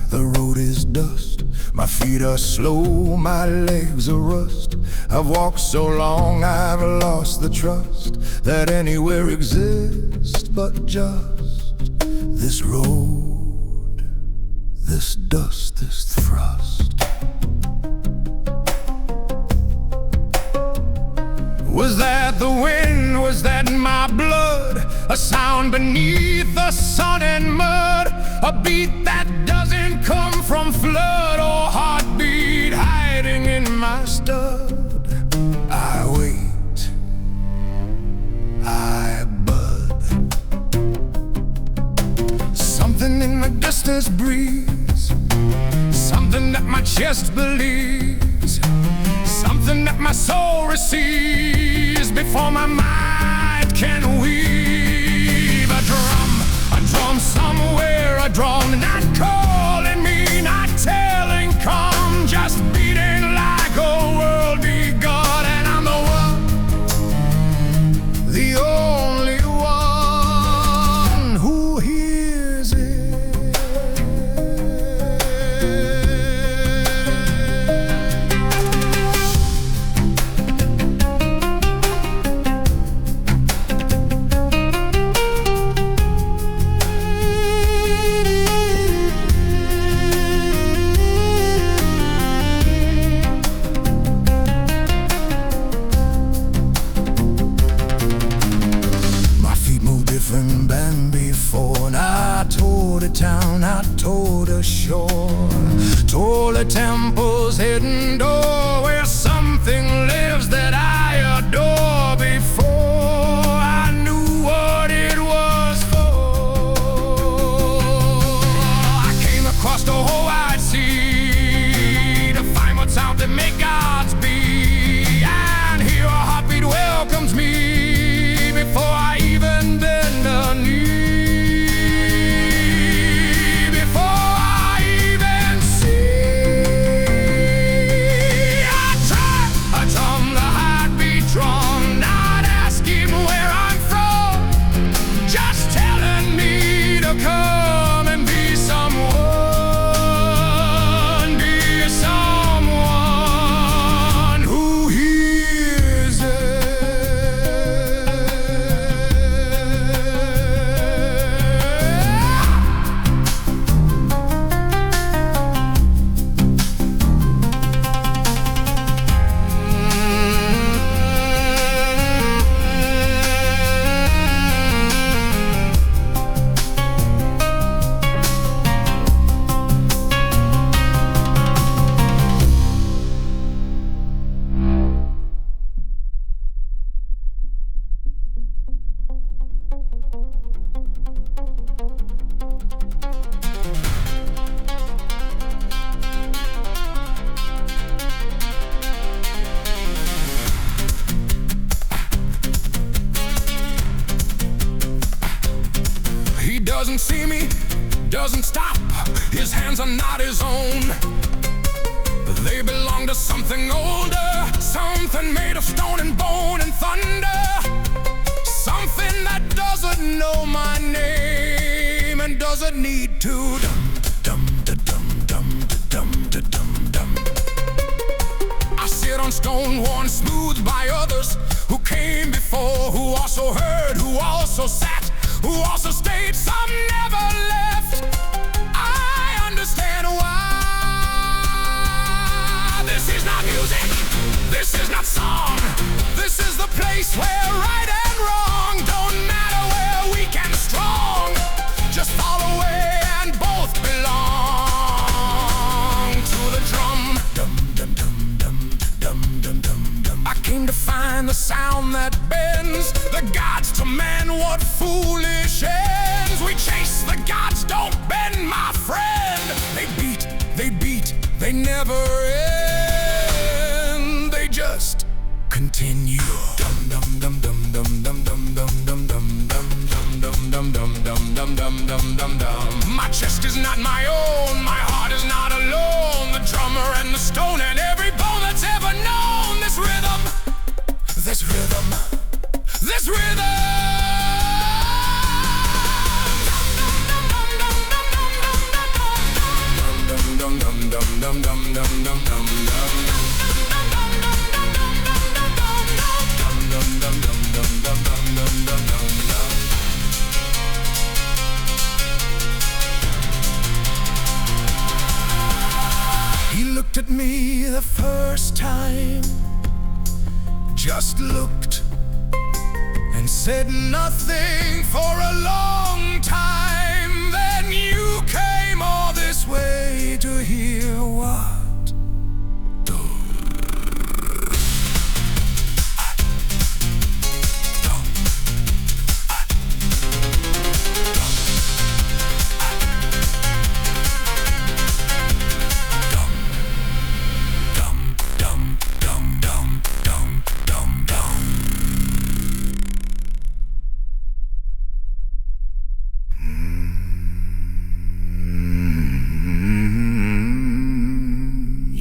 The road is dust, my feet are slow, my legs are rust. I've walked so long I've lost the trust that anywhere exists but just this road, this dust, this thrust. Was that the wind? Was that my blood? A sound beneath the sun and mud, a beat that doesn't come from flood or heartbeat hiding in my stud. I wait, I bud. Something in the distance breathes, something that my chest believes, something that my soul receives before my mind can weave. A drum somewhere, a drum not calling me, not telling come, just beating like a world begun. And I'm the one, the only one who hears it. Than before, and I told a town, I told a shore, told a temple's hidden door where something lives that I adore. Before I knew what it was for, I came across the whole wide sea to find what's out there, make God's be, and here a heartbeat welcomes me before I even bend a knee. Doesn't see me, doesn't stop. His hands are not his own. They belong to something older, something made of stone and bone and thunder, something that doesn't know my name and doesn't need to. I sit on stone worn smooth by others who came before, who also heard, who also sat, who also stayed, some never left. I understand why. This is not music, this is not song, this is the place where right and wrong don't matter, where weak and strong just fall away and both belong to the drum. I came to find the sound that bends the gods to man. What foolish ends. We chase the gods, don't bend, my friend. They beat, they never end. They just continue. My chest is not my own, my heart is not alone. The drummer and the stone and every bone that's ever known. This rhythm, this rhythm, this rhythm. dum dum dum dum dum dum. He looked at me the first time, just looked, and said nothing for a long time. Then you came all this way to hear what?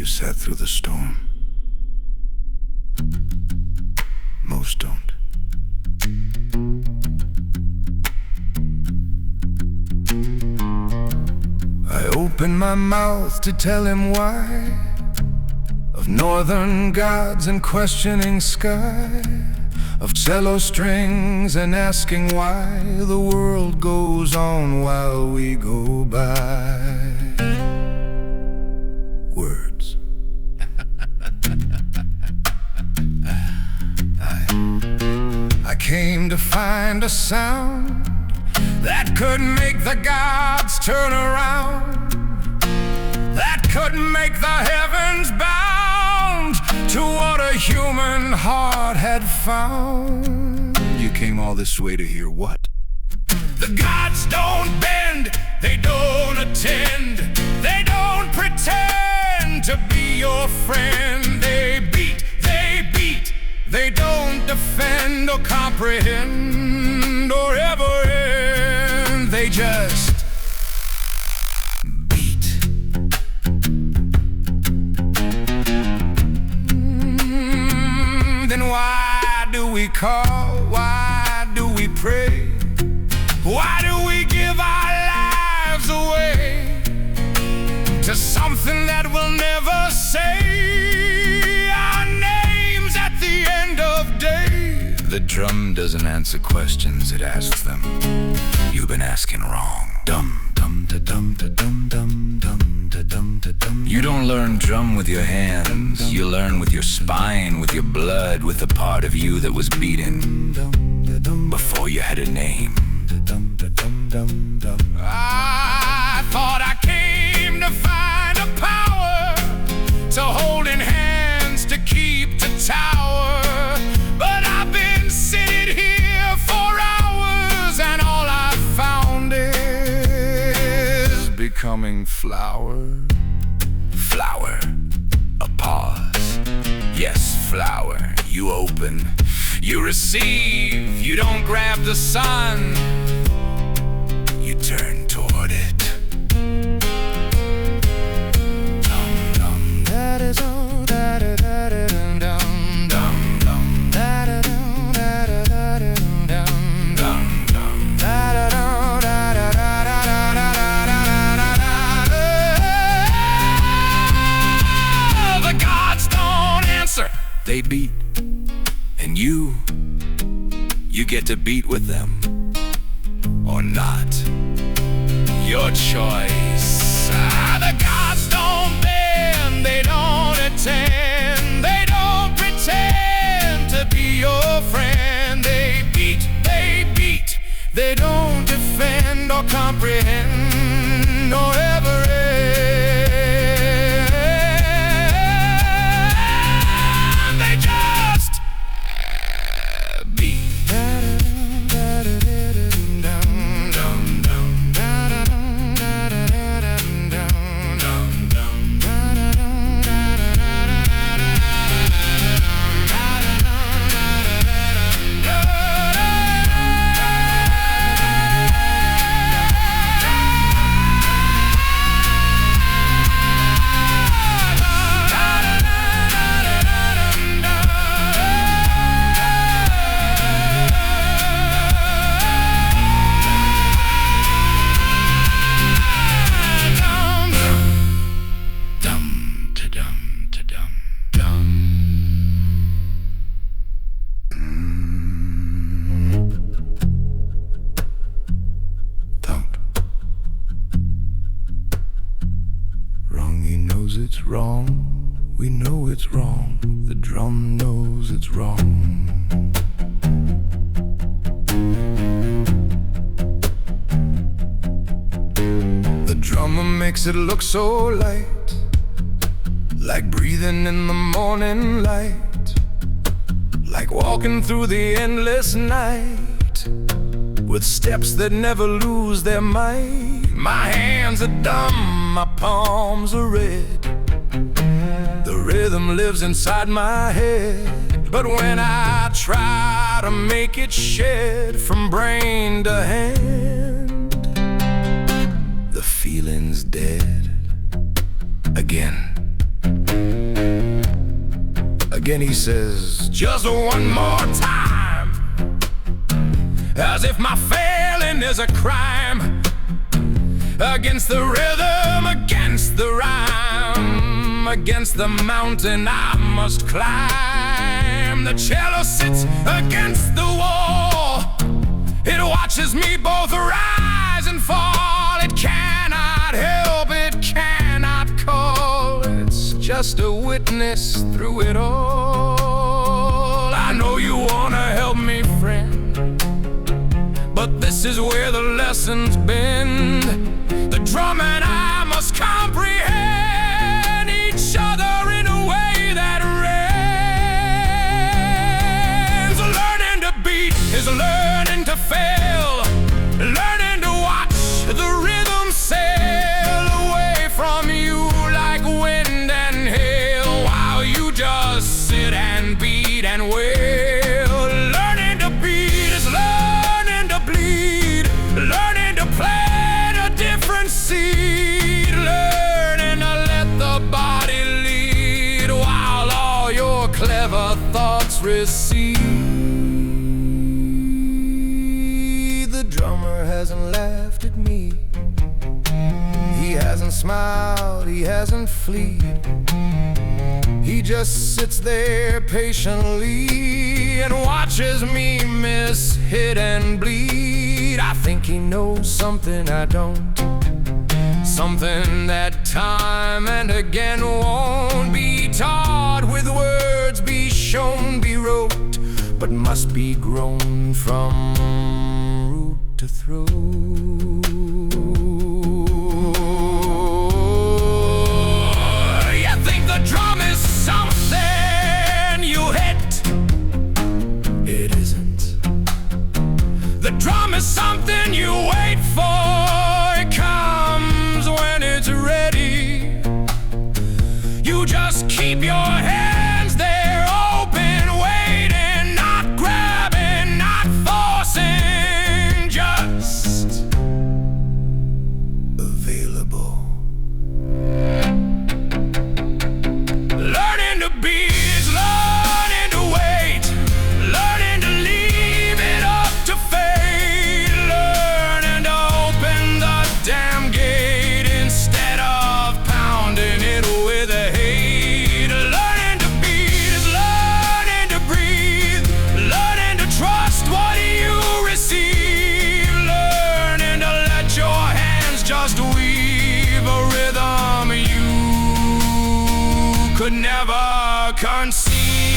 Sat through the storm. Most don't. I opened my mouth to tell him why, of northern gods and questioning sky, of cello strings and asking why the world goes on while we go by. Words. I came to find a sound that could make the gods turn around, that could make the heavens bound to what a human heart had found. You came all this way to hear what? The gods don't bend, they don't attend, they don't pretend to be your friend. They beat, they don't defend or comprehend or ever end. They just beat. Then why do we call? Why do we pray? Why do we give our lives away to something that will never say our names at the end of day? The drum doesn't answer questions, it asks them. You've been asking wrong. Dum dum da dum da dum dum dum da dum da dum. You don't learn drum with your hands, you learn with your spine, with your blood, with the part of you that was beating before you had a name. I thought I came to find a power, to hold in hands, to keep the tower. But I've been sitting here for hours, and all I've found is becoming flower. Flower, a pause. Yes, flower, you open, you receive, you don't grab the sun, you turn toward it. Dum dum da da dum da da da dum dum dum dum da da dum da da da dum dum dum dum da da dum da da da da da da da. The gods don't answer, they beat, and you get to beat with them or not. Your choice. The gods don't bend, they don't attend, they don't pretend to be your friend. They beat, they don't defend or comprehend or ever end. They just beat. He knows it's wrong. We know it's wrong. The drum knows it's wrong. The drummer makes it look so light, like breathing in the morning light, like walking through the endless night, with steps that never lose their might. My hands are dumb, my palms are red. The rhythm lives inside my head, but when I try to make it shed from brain to hand, the feeling's dead. Again he says, just one more time, as if my failing is a crime, against the rhythm, against the rhyme, against the mountain I must climb. The cello sits against the wall, it watches me both rise and fall. It cannot help, it cannot call, it's just a witness through it all. I know you wanna help me, friend, but this is where the lessons bend. The drum and I must comprehend each other in a way that rends. Learning to beat is learning to fail, learning to watch the rhythm sail away from you like wind and hail, while you just sit and beat and wail. Learning to beat is learning to bleed, learning to plant a different seed, learning to let the body lead while all your clever thoughts recede. The drummer hasn't laughed at me, he hasn't smiled, he hasn't fled. He just sits there patiently and watches me miss, hit and bleed. I think he knows something I don't, something that time and again won't be taught with words, be shown, be wrote, but must be grown from root to throat. You think the drum is something you hit? It isn't. The drum is something you wait for. It comes when it's ready. You just keep your hands there open, waiting, not grabbing, not forcing, just available. Learning to be is learning to wait, learning to leave it up to fate, learning to open the damn gate instead of pounding it with a hate. Learning to beat is learning to breathe, learning to trust what you receive, learning to let your hands just weave a rhythm you could never conceive.